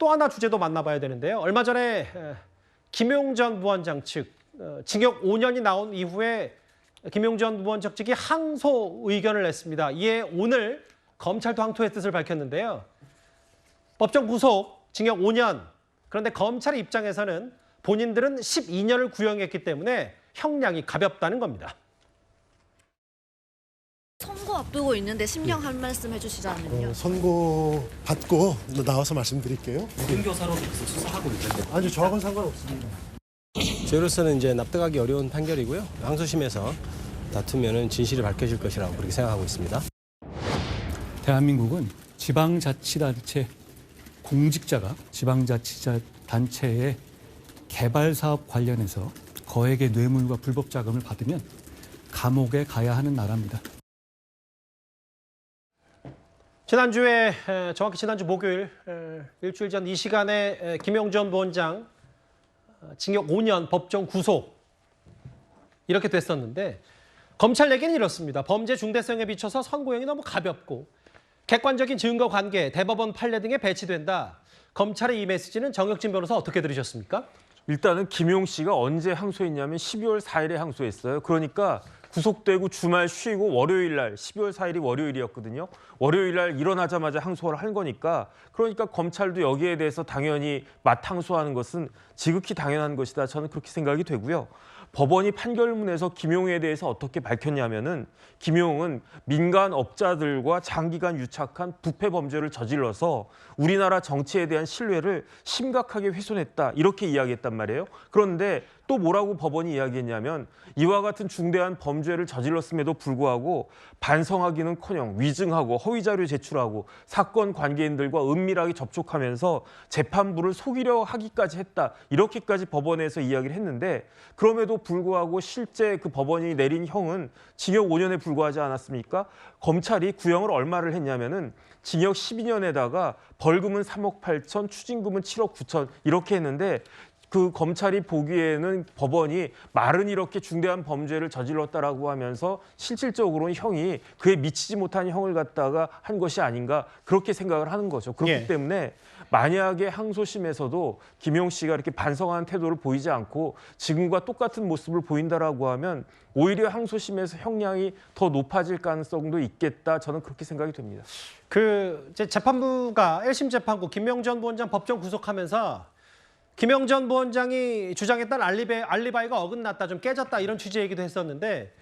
또 하나 주제도 만나봐야 되는데요. 얼마 전에 김용 전 부원장 측 징역 5년이 나온 이후에 김용 전 부원장 측이 항소 의견을 냈습니다. 이에 오늘 검찰도 항소의 뜻을 밝혔는데요. 법정 구속, 징역 5년. 그런데 검찰 입장에서는 본인들은 12년을 구형했기 때문에 형량이 가볍다는 겁니다. 선고 앞두고 있는데 심경 한 말씀 해주시자면요. 선고 받고 나와서 말씀드릴게요. 유등교사로 계속 수사하고 있는데. 아니 저하고는 상관없습니다. 저로서는 이제 납득하기 어려운 판결이고요. 항소심에서 다투면은 진실이 밝혀질 것이라고 그렇게 생각하고 있습니다. 대한민국은 지방자치단체 공직자가 지방자치단체의 개발 사업 관련해서 거액의 뇌물과 불법 자금을 받으면 감옥에 가야 하는 나라입니다. 지난주에 정확히 지난주 목요일 일주일 전 이 시간에 김용 전 부원장 징역 5년 법정 구속 이렇게 됐었는데 검찰 얘기는 이렇습니다. 범죄 중대성에 비춰서 선고형이 너무 가볍고 객관적인 증거 관계, 대법원 판례 등에 배치된다. 검찰의 이 메시지는 정혁진 변호사 어떻게 들으셨습니까? 일단은 김용 씨가 언제 항소했냐면 12월 4일에 항소했어요. 그러니까 구속되고 주말 쉬고 월요일 날 12월 4일이 월요일이었거든요. 월요일 날 일어나자마자 항소를 한 거니까 그러니까 검찰도 여기에 대해서 당연히 맞항소하는 것은 지극히 당연한 것이다. 저는 그렇게 생각이 되고요. 법원이 판결문에서 김용에 대해서 어떻게 밝혔냐면은 김용은 민간 업자들과 장기간 유착한 부패 범죄를 저질러서 우리나라 정치에 대한 신뢰를 심각하게 훼손했다. 이렇게 이야기했단 말이에요. 그런데 또 뭐라고 법원이 이야기했냐면 이와 같은 중대한 범죄를 저질렀음에도 불구하고 반성하기는커녕 위증하고 허위 자료 제출하고 사건 관계인들과 은밀하게 접촉하면서 재판부를 속이려 하기까지 했다. 이렇게까지 법원에서 이야기를 했는데 그럼에도 불구하고 실제 그 법원이 내린 형은 징역 5년에 불과하지 않았습니까? 검찰이 구형을 얼마를 했냐면은 징역 12년에다가 벌금은 3억 8천, 추징금은 7억 9천 이렇게 했는데 그 검찰이 보기에는 법원이 말은 이렇게 중대한 범죄를 저질렀다라고 하면서 실질적으로는 형이 그에 미치지 못한 형을 갖다가 한 것이 아닌가 그렇게 생각을 하는 거죠. 그렇기 때문에 만약에 항소심에서도 김용 씨가 이렇게 반성하는 태도를 보이지 않고 지금과 똑같은 모습을 보인다라고 하면 오히려 항소심에서 형량이 더 높아질 가능성도 있겠다. 저는 그렇게 생각이 됩니다. 이제 재판부가 1심 재판부 김용 전 부원장 법정 구속하면서 김용 전 부원장이 주장했던 알리바이가 어긋났다, 좀 깨졌다 이런 취지의 얘기도 했었는데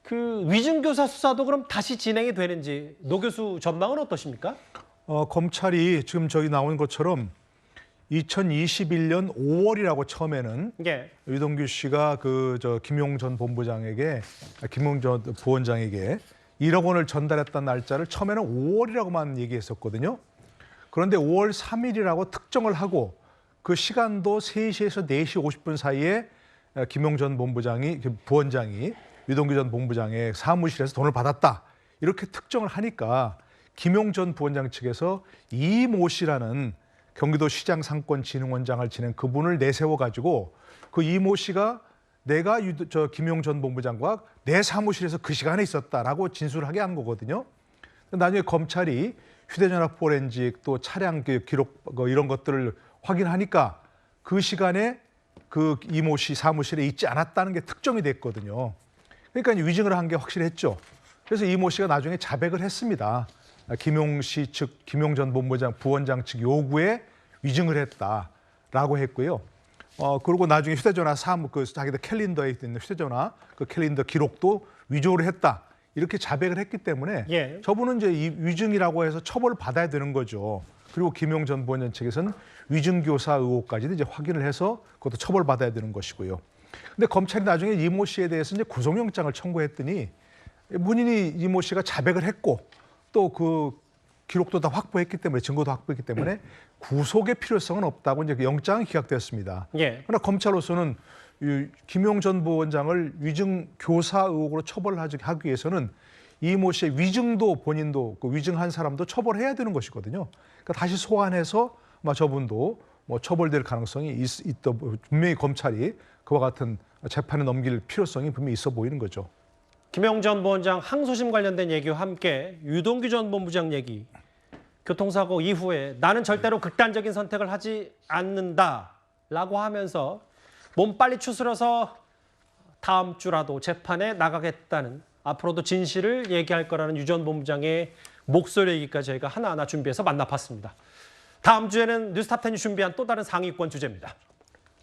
그 위증교사 수사도 그럼 다시 진행이 되는지 노 교수 전망은 어떠십니까? 검찰이 지금 저기 나온 것처럼 2021년 5월이라고 처음에는 유동규 씨가 김용 전 김용 전 부원장에게 1억 원을 전달했던 날짜를 처음에는 5월이라고만 얘기했었거든요. 그런데 5월 3일이라고 특정을 하고 그 시간도 3시에서 4시 50분 사이에 김용 전 부원장이 유동규 전 본부장의 사무실에서 돈을 받았다. 이렇게 특정을 하니까 김용 전 부원장 측에서 이모 씨라는 경기도 시장상권진흥원장을 지낸 그분을 내세워가지고 그 이모 씨가 내가 김용 전 본부장과 내 사무실에서 그 시간에 있었다라고 진술을 하게 한 거거든요. 나중에 검찰이 휴대전화 포렌식 또 차량 기록 이런 것들을 확인하니까 그 시간에 그 이모 씨 사무실에 있지 않았다는 게 특정이 됐거든요. 그러니까 위증을 한 게 확실했죠. 그래서 이모 씨가 나중에 자백을 했습니다. 김용 씨 측, 김용 전 부원장 측 요구에 위증을 했다라고 했고요. 그리고 나중에 휴대전화 자기들 캘린더에 있는 휴대전화 그 캘린더 기록도 위조를 했다. 이렇게 자백을 했기 때문에 저분은 이제 이 위증이라고 해서 처벌을 받아야 되는 거죠. 그리고 김용 전 부원장 측에서는 위증교사 의혹까지도 이제 확인을 해서 그것도 처벌받아야 되는 것이고요. 근데 검찰이 나중에 이모 씨에 대해서 이제 구속영장을 청구했더니 본인이 이모 씨가 자백을 했고 또 그 기록도 다 확보했기 때문에 증거도 확보했기 때문에 구속의 필요성은 없다고 이제 영장이 기각되었습니다. 그러나 검찰로서는 김용 전 부원장을 위증교사 의혹으로 처벌하기 위해서는 이모 씨의 위증도 본인도 그 위증한 사람도 처벌해야 되는 것이거든요. 그러니까 다시 소환해서 저분도 처벌될 가능성이 있다. 분명히 검찰이 그와 같은 재판에 넘길 필요성이 분명히 있어 보이는 거죠. 김용 전 부원장 항소심 관련된 얘기와 함께 유동규 전 본부장 얘기. 교통사고 이후에 나는 절대로 극단적인 선택을 하지 않는다라고 하면서 몸 빨리 추스려서 다음 주라도 재판에 나가겠다는, 앞으로도 진실을 얘기할 거라는 유 전 본부장의 목소리 얘기까지 저희가 하나하나 준비해서 만나봤습니다. 다음 주에는 뉴스탑10이 준비한 또 다른 상위권 주제입니다.